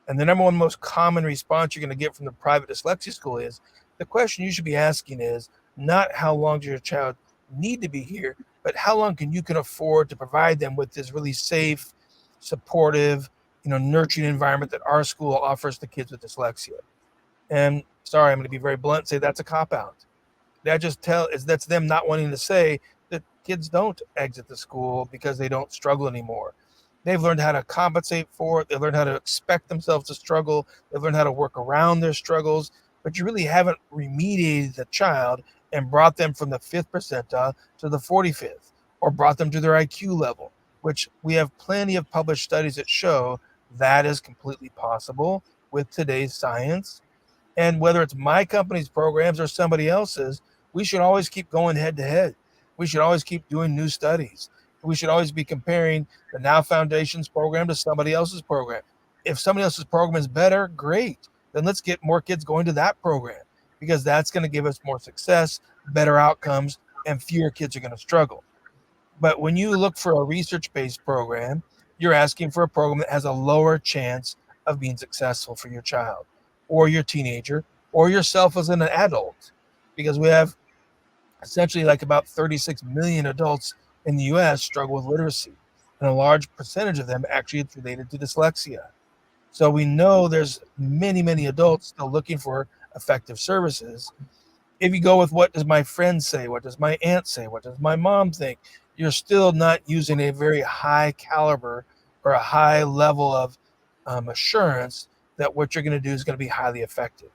And the number one most common response you're going to get from the private dyslexia school is, the question you should be asking is not how long does your child need to be here, but how long can afford to provide them with this really safe, supportive, nurturing environment that our school offers to kids with dyslexia. And sorry, I'm going to be very blunt and say that's a cop-out. That's them not wanting to say that kids don't exit the school because they don't struggle anymore. They've learned how to compensate for it. They've learned how to expect themselves to struggle. They've learned how to work around their struggles, but you really haven't remediated the child and brought them from the 5th percentile to the 45th, or brought them to their IQ level, which we have plenty of published studies that show that is completely possible with today's science. And whether it's my company's programs or somebody else's, we should always keep going head to head. We should always keep doing new studies. We should always be comparing the Now Foundation's program to somebody else's program. If somebody else's program is better, great. Then let's get more kids going to that program, because that's going to give us more success, better outcomes, and fewer kids are going to struggle. But when you look for a research-based program, you're asking for a program that has a lower chance of being successful for your child or your teenager or yourself as an adult, because we have essentially like about 36 million adults in the US struggle with literacy, and a large percentage of them actually it's related to dyslexia. So we know there's many, many adults still looking for effective services. If you go with what does my friend say, what does my aunt say, what does my mom think, you're still not using a very high caliber or a high level of assurance that what you're going to do is going to be highly effective.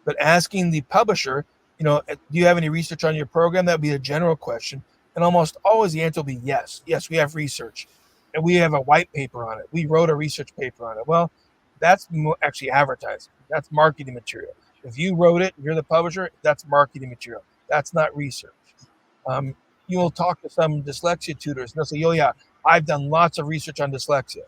But asking the publisher, do you have any research on your program? That would be a general question. And almost always the answer will be yes. Yes, we have research. And we have a white paper on it. We wrote a research paper on it. Well, that's actually advertising. That's marketing material. If you wrote it, you're the publisher, that's marketing material. That's not research. You will talk to some dyslexia tutors, and they'll say, oh, yeah, I've done lots of research on dyslexia.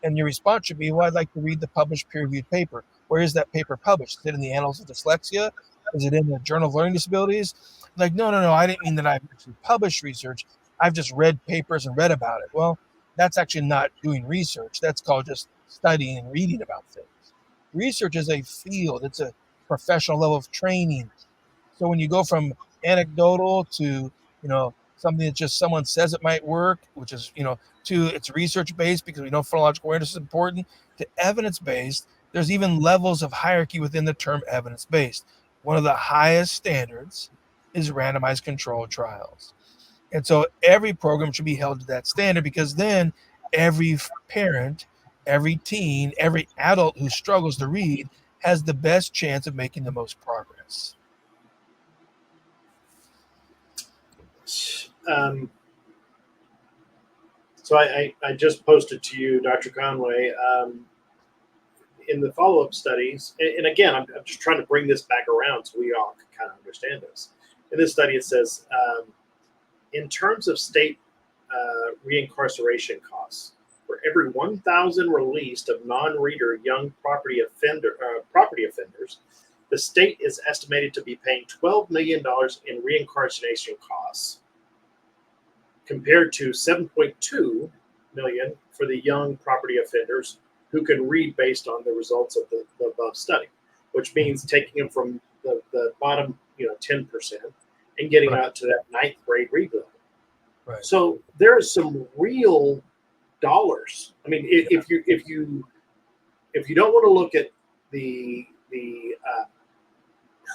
And your response should be, well, I'd like to read the published peer-reviewed paper. Where is that paper published? Is it in the Annals of Dyslexia? Is it in the Journal of Learning Disabilities? Like, no, I didn't mean that I've actually published research. I've just read papers and read about it. Well, that's actually not doing research. That's called just studying and reading about things. Research is a field. It's a professional level of training. So when you go from anecdotal to, something that just someone says it might work, which is, to it's research-based because we know phonological awareness is important, to evidence-based, there's even levels of hierarchy within the term evidence-based. One of the highest standards is randomized controlled trials. And so every program should be held to that standard, because then every parent, every teen, every adult who struggles to read has the best chance of making the most progress. Um, So I just posted to you, Dr. Conway, in the follow-up studies, and again, I'm just trying to bring this back around so we all can kind of understand this. In this study, it says, in terms of state reincarceration costs, for every 1,000 released of non-reader young property offenders, the state is estimated to be paying $12 million in reincarceration costs, compared to $7.2 million for the young property offenders who can read based on the results of the above study, which means taking them from the bottom 10% and getting Right. out to that ninth grade read level. Right. So there's some real dollars. I mean, if you don't want to look at the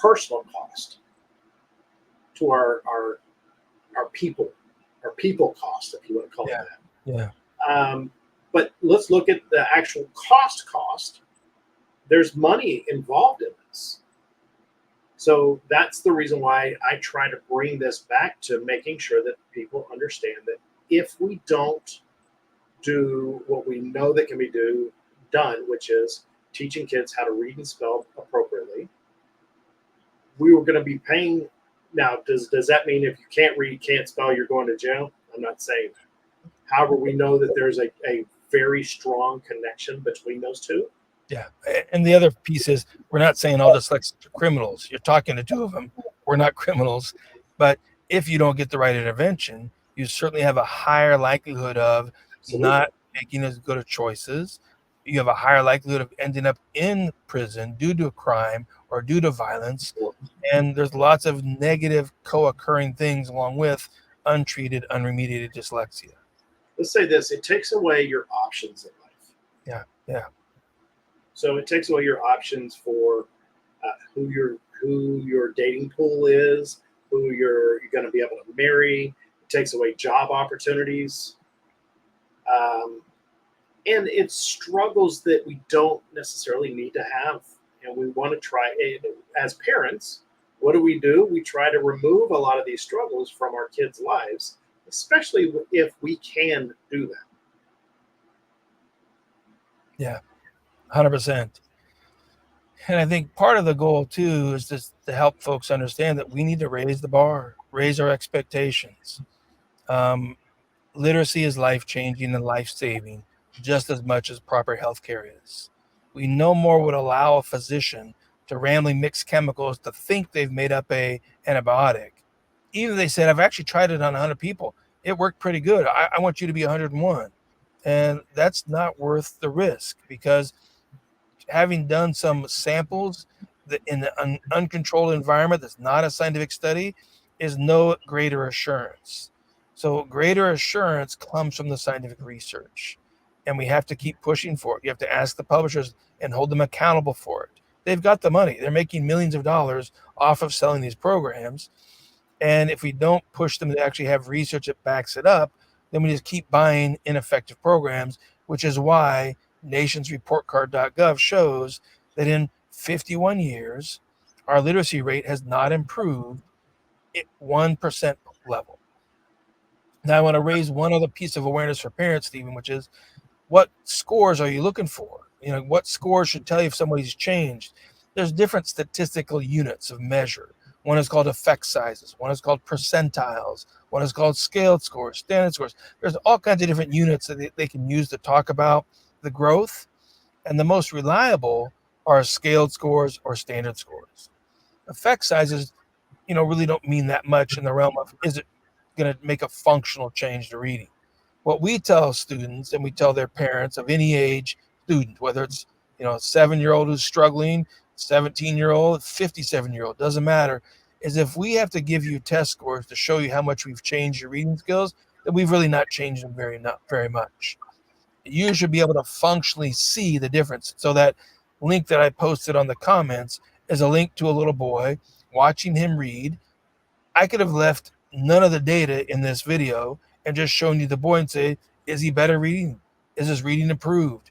personal cost to our people cost, if you want to call it that. Yeah. But let's look at the actual cost. There's money involved in this. So that's the reason why I try to bring this back to making sure that people understand that if we don't do what we know that can be done, which is teaching kids how to read and spell appropriately, we were going to be paying. Now, does that mean if you can't read, can't spell, you're going to jail? I'm not saying that. However, we know that there's a very strong connection between those two. Yeah. And the other piece is, we're not saying all dyslexics are criminals. You're talking to two of them. We're not criminals. But if you don't get the right intervention, you certainly have a higher likelihood of Absolutely. not making as good of choices. You have a higher likelihood of ending up in prison due to a crime or due to violence. And there's lots of negative co-occurring things along with untreated, unremediated dyslexia. Let's say this: it takes away your options in life. Yeah. So it takes away your options for who your dating pool is, who you're going to be able to marry. It takes away job opportunities, and it's struggles that we don't necessarily need to have, and we want to try. As parents, what do? We try to remove a lot of these struggles from our kids' lives, especially if we can do that. Yeah. 100%. And I think part of the goal too is just to help folks understand that we need to raise the bar, raise our expectations. Literacy is life-changing and life-saving just as much as proper healthcare is. We no more would allow a physician to randomly mix chemicals to think they've made up a antibiotic. Even if they said, I've actually tried it on 100 people. It worked pretty good. I want you to be 101. And that's not worth the risk, because having done some samples that in an uncontrolled environment that's not a scientific study is no greater assurance. So greater assurance comes from the scientific research, and we have to keep pushing for it. You have to ask the publishers and hold them accountable for it. They've got the money. They're making millions of dollars off of selling these programs. And if we don't push them to actually have research that backs it up, then we just keep buying ineffective programs, which is why nationsreportcard.gov shows that in 51 years, our literacy rate has not improved at 1% level. Now, I want to raise one other piece of awareness for parents, Stephen, which is, what scores are you looking for? What scores should tell you if somebody's changed? There's different statistical units of measure. One is called effect sizes. One is called percentiles. One is called scaled scores, standard scores. There's all kinds of different units that they can use to talk about the growth. And the most reliable are scaled scores or standard scores. Effect sizes, really don't mean that much in the realm of, is it going to make a functional change to reading? What we tell students, and we tell their parents of any age student, whether it's a 7-year-old who's struggling, 17-year-old, 57-year-old, doesn't matter, is if we have to give you test scores to show you how much we've changed your reading skills, then we've really not changed them very much. You should be able to functionally see the difference. So that link that I posted on the comments is a link to a little boy, watching him read. I could have left none of the data in this video and just shown you the boy and say, is he better reading? Is his reading improved?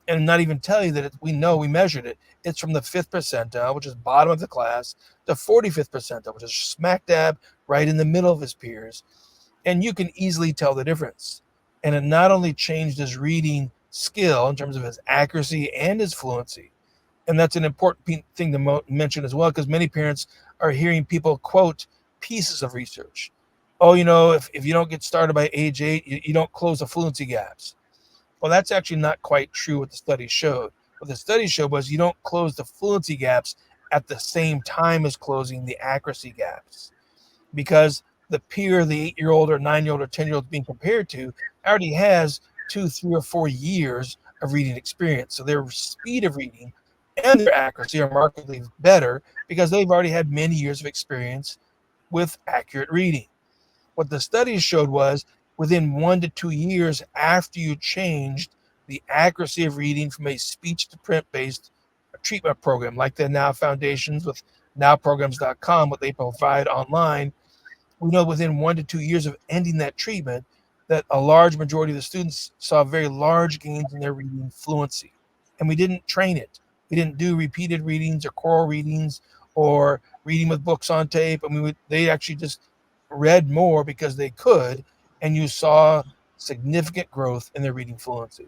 And not even tell you that we know we measured it. It's from the 5th percentile, which is bottom of the class, to 45th percentile, which is smack dab right in the middle of his peers. And you can easily tell the difference. And it not only changed his reading skill in terms of his accuracy and his fluency, and that's an important thing to mention as well, because many parents are hearing people quote pieces of research. Oh, if you don't get started by age 8, you don't close the fluency gaps. Well, that's actually not quite true what the study showed. What the study showed was you don't close the fluency gaps at the same time as closing the accuracy gaps, because the peer, the 8-year-old or 9-year-old or 10-year-old being compared to already has 2, 3, or 4 years of reading experience. So their speed of reading and their accuracy are markedly better because they've already had many years of experience with accurate reading. What the studies showed was within 1 to 2 years after you changed the accuracy of reading from a speech to print based treatment program like the Now Foundations with nowprograms.com, what they provide online, we know within 1 to 2 years of ending that treatment that a large majority of the students saw very large gains in their reading fluency. And we didn't train it. We didn't do repeated readings or choral readings or reading with books on tape. I mean, they actually just read more because they could, and you saw significant growth in their reading fluency.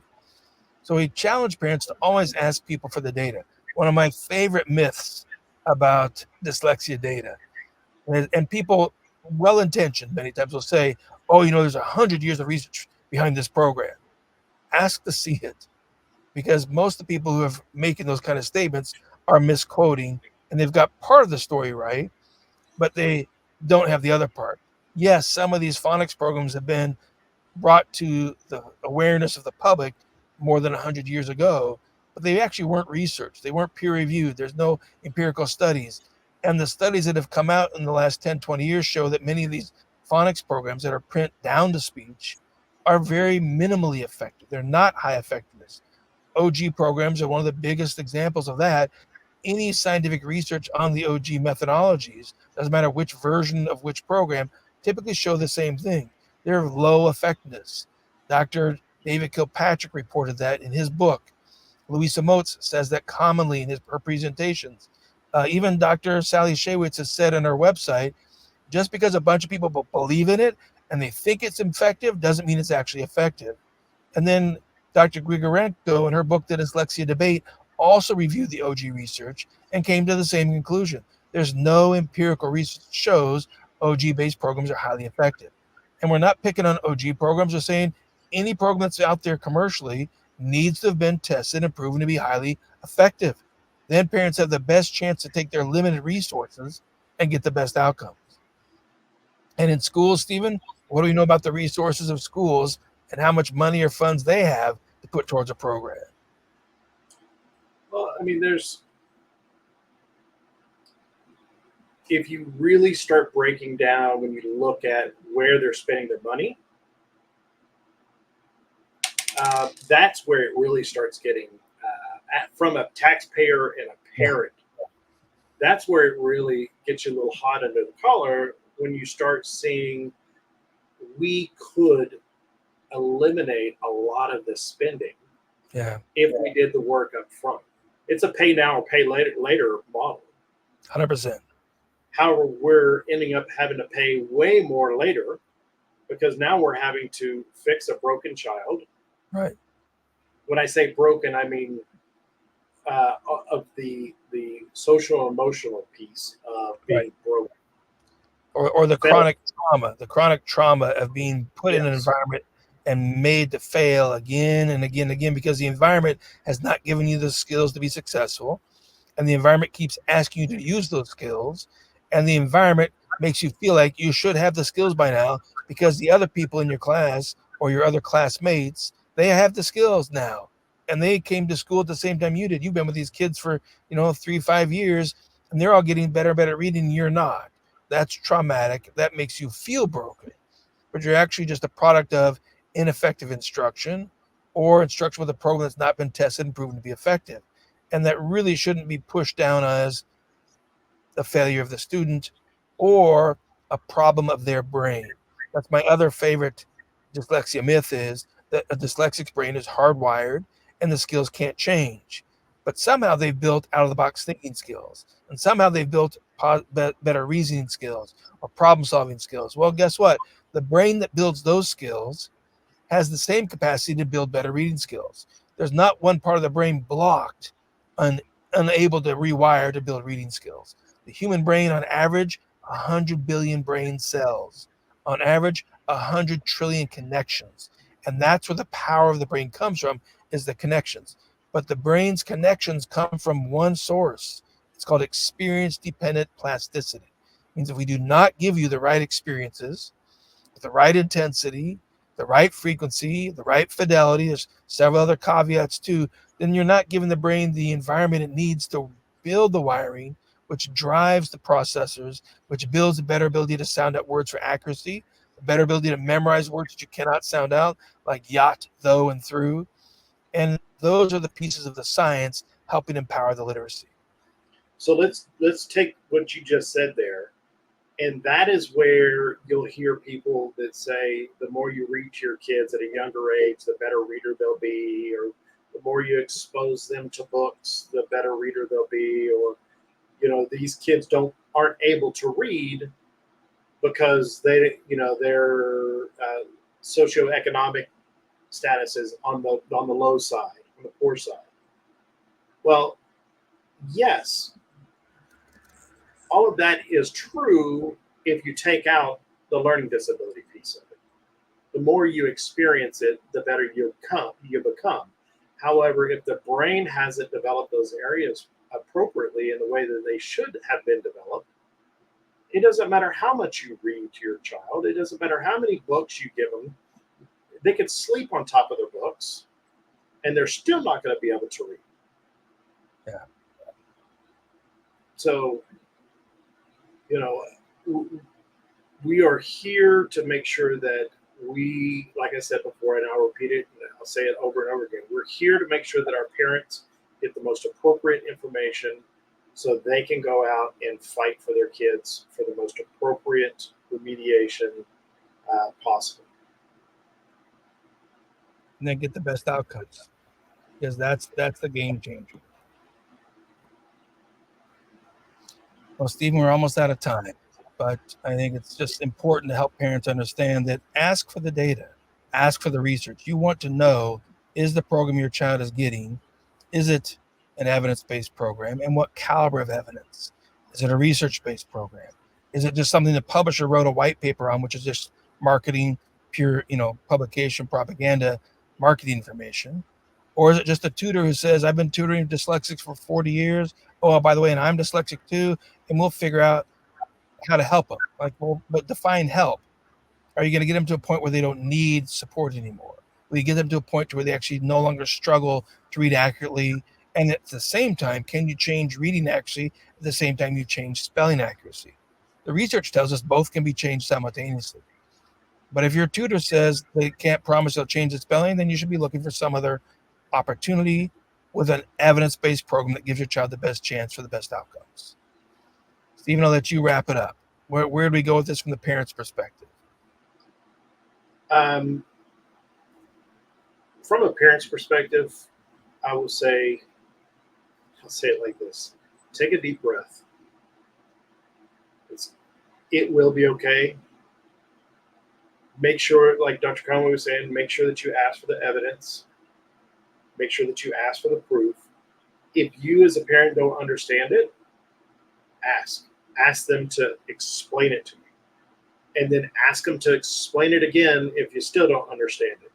So we challenge parents to always ask people for the data. One of my favorite myths about dyslexia data, and people well-intentioned many times will say, oh, there's 100 years of research behind this program. Ask to see it, because most of the people who are making those kind of statements are misquoting, and they've got part of the story right, but they don't have the other part. Yes, some of these phonics programs have been brought to the awareness of the public more than 100 years ago, but they actually weren't researched. They weren't peer reviewed. There's no empirical studies. And the studies that have come out in the last 10, 20 years show that many of these phonics programs that are print down to speech are very minimally effective. They're not high effectiveness. OG programs are one of the biggest examples of that. Any scientific research on the OG methodologies, doesn't matter which version of which program, typically show the same thing. They're low effectiveness. Dr. David Kilpatrick reported that in his book. Louisa Moats says that commonly in her presentations. Even Dr. Sally Shaywitz has said on her website, just because a bunch of people believe in it and they think it's effective doesn't mean it's actually effective. And then Dr. Grigorenko, in her book, The Dyslexia Debate, also reviewed the OG research and came to the same conclusion. There's no empirical research that shows OG-based programs are highly effective. And we're not picking on OG programs. We're saying any program that's out there commercially needs to have been tested and proven to be highly effective. Then parents have the best chance to take their limited resources and get the best outcomes. And in schools, Stephen, what do we know about the resources of schools and how much money or funds they have to put towards a program? Well, I mean, if you really start breaking down when you look at where they're spending their money, that's where it really starts getting, from a taxpayer and a parent, that's where it really gets you a little hot under the collar when you start seeing we could eliminate a lot of this spending if we did the work up front. It's a pay now or pay later model. 100%. However, we're ending up having to pay way more later because now we're having to fix a broken child. Right. When I say broken, I mean of the social emotional piece of being broken. Or the chronic trauma of being put in an environment and made to fail again and again and again because the environment has not given you the skills to be successful, and the environment keeps asking you to use those skills, and the environment makes you feel like you should have the skills by now because the other people in your class or your other classmates, they have the skills now, and they came to school at the same time you did. You've been with these kids for 3-5 years, and they're all getting better and better at reading, and you're not. That's traumatic. That makes you feel broken. But you're actually just a product of ineffective instruction or instruction with a program that's not been tested and proven to be effective. And that really shouldn't be pushed down as a failure of the student or a problem of their brain. That's my other favorite dyslexia myth, is that a dyslexic's brain is hardwired and the skills can't change. But somehow they've built out-of-the-box thinking skills, and somehow they've built better reasoning skills or problem-solving skills. Well, guess what? The brain that builds those skills has the same capacity to build better reading skills. There's not one part of the brain blocked, unable to rewire to build reading skills. The human brain, on average, 100 billion brain cells. On average, 100 trillion connections. And that's where the power of the brain comes from, is the connections. But the brain's connections come from one source. It's called experience-dependent plasticity. It means if we do not give you the right experiences, with the right intensity, the right frequency, the right fidelity, there's several other caveats too, then you're not giving the brain the environment it needs to build the wiring, which drives the processors, which builds a better ability to sound out words for accuracy, a better ability to memorize words that you cannot sound out, like yacht, though, and through. And those are the pieces of the science helping empower the literacy. So let's take what you just said there, and that is where you'll hear people that say the more you reach your kids at a younger age, the better reader they'll be, or the more you expose them to books, the better reader they'll be, or these kids aren't able to read because their socioeconomic status is on the low side, on the poor side. Well, yes, all of that is true if you take out the learning disability piece of it. The more you experience it, the better you become. However, if the brain hasn't developed those areas appropriately in the way that they should have been developed, it doesn't matter how much you read to your child. It doesn't matter how many books you give them. They could sleep on top of their books, and they're still not going to be able to read. Yeah. So, we are here to make sure that we, like I said before, and I'll repeat it, and I'll say it over and over again, we're here to make sure that our parents get the most appropriate information so they can go out and fight for their kids for the most appropriate remediation possible. And then get the best outcomes, because that's the game changer. Well, Stephen, we're almost out of time, but I think it's just important to help parents understand that ask for the data, ask for the research. You want to know, is the program your child is getting, is it an evidence-based program, and what caliber of evidence? Is it a research-based program? Is it just something the publisher wrote a white paper on, which is just marketing, pure, publication propaganda, marketing information? Or is it just a tutor who says, I've been tutoring dyslexics for 40 years. Oh, by the way, and I'm dyslexic too, and we'll figure out how to help them. But define help. Are you going to get them to a point where they don't need support anymore? Will you get them to a point where they actually no longer struggle to read accurately? And at the same time, can you change reading accuracy at the same time you change spelling accuracy? The research tells us both can be changed simultaneously. But if your tutor says they can't promise they'll change the spelling, then you should be looking for some other opportunity with an evidence-based program that gives your child the best chance for the best outcomes. Stephen, I'll let you wrap it up. Where do we go with this from the parent's perspective? From a parent's perspective, I'll say it like this. Take a deep breath. It will be okay. Make sure, like Dr. Conway was saying, make sure that you ask for the evidence. Make sure that you ask for the proof. If you as a parent don't understand it, ask. Ask them to explain it to you. And then ask them to explain it again if you still don't understand it.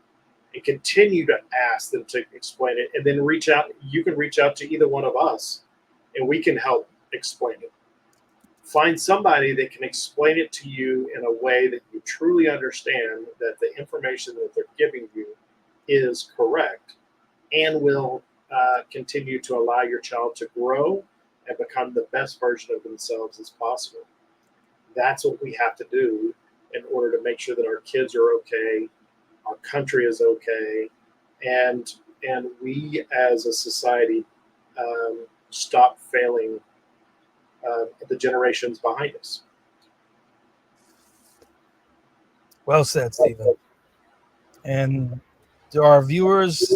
And continue to ask them to explain it. And then reach out. You can reach out to either one of us, and we can help explain it. Find somebody that can explain it to you in a way that you truly understand that the information that they're giving you is correct and will continue to allow your child to grow and become the best version of themselves as possible. That's what we have to do in order to make sure that our kids are okay, our country is okay, and we as a society stop failing the generations behind us. Well said, Stephen. And to our viewers,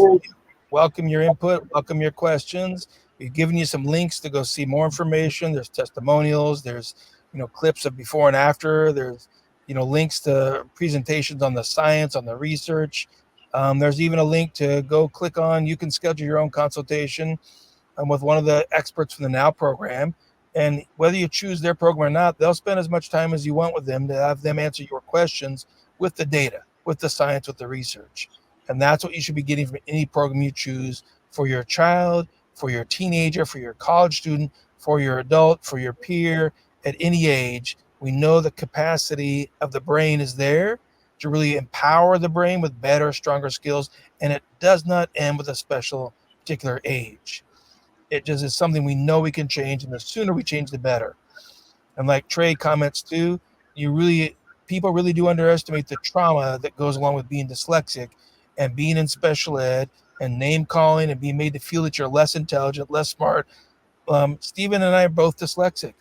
welcome your input, welcome your questions. We've given you some links to go see more information. There's testimonials, there's clips of before and after, there's links to presentations on the science, on the research. There's even a link to go click on. You can schedule your own consultation with one of the experts from the Now program. And whether you choose their program or not, they'll spend as much time as you want with them to have them answer your questions with the data, with the science, with the research. And that's what you should be getting from any program you choose for your child, for your teenager, for your college student, for your adult, for your peer at any age. We know the capacity of the brain is there to really empower the brain with better, stronger skills. And it does not end with a special particular age. It just is something we know we can change, and the sooner we change, the better. And like Trey comments too, people really do underestimate the trauma that goes along with being dyslexic and being in special ed and name calling and being made to feel that you're less intelligent, less smart. Stephen and I are both dyslexic.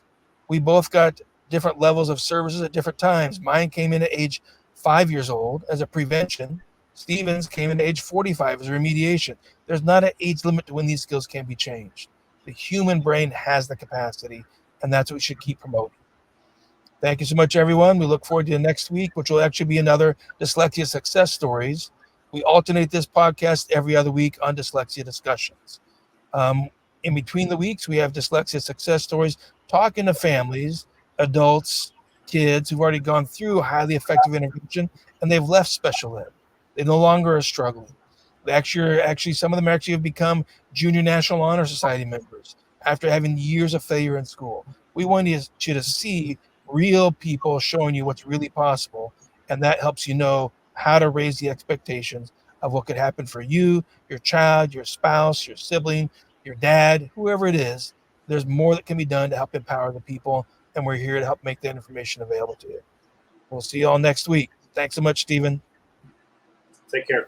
We both got different levels of services at different times. Mine came in at age 5 years old as a prevention. Stephen's came in at age 45 as a remediation. There's not an age limit to when these skills can be changed. The human brain has the capacity, and that's what we should keep promoting. Thank you so much, everyone. We look forward to the next week, which will actually be another Dyslexia Success Stories. We alternate this podcast every other week on Dyslexia Discussions. In between the weeks, we have Dyslexia Success Stories, talking to families, adults, kids who've already gone through highly effective intervention and they've left special ed. They no longer are struggling. Actually, some of them actually have become Junior National Honor Society members after having years of failure in school. We want you to see real people showing you what's really possible, and that helps you know how to raise the expectations of what could happen for you, your child, your spouse, your sibling, your dad, whoever it is. There's more that can be done to help empower the people, and we're here to help make that information available to you. We'll see you all next week. Thanks so much, Stephen. Take care.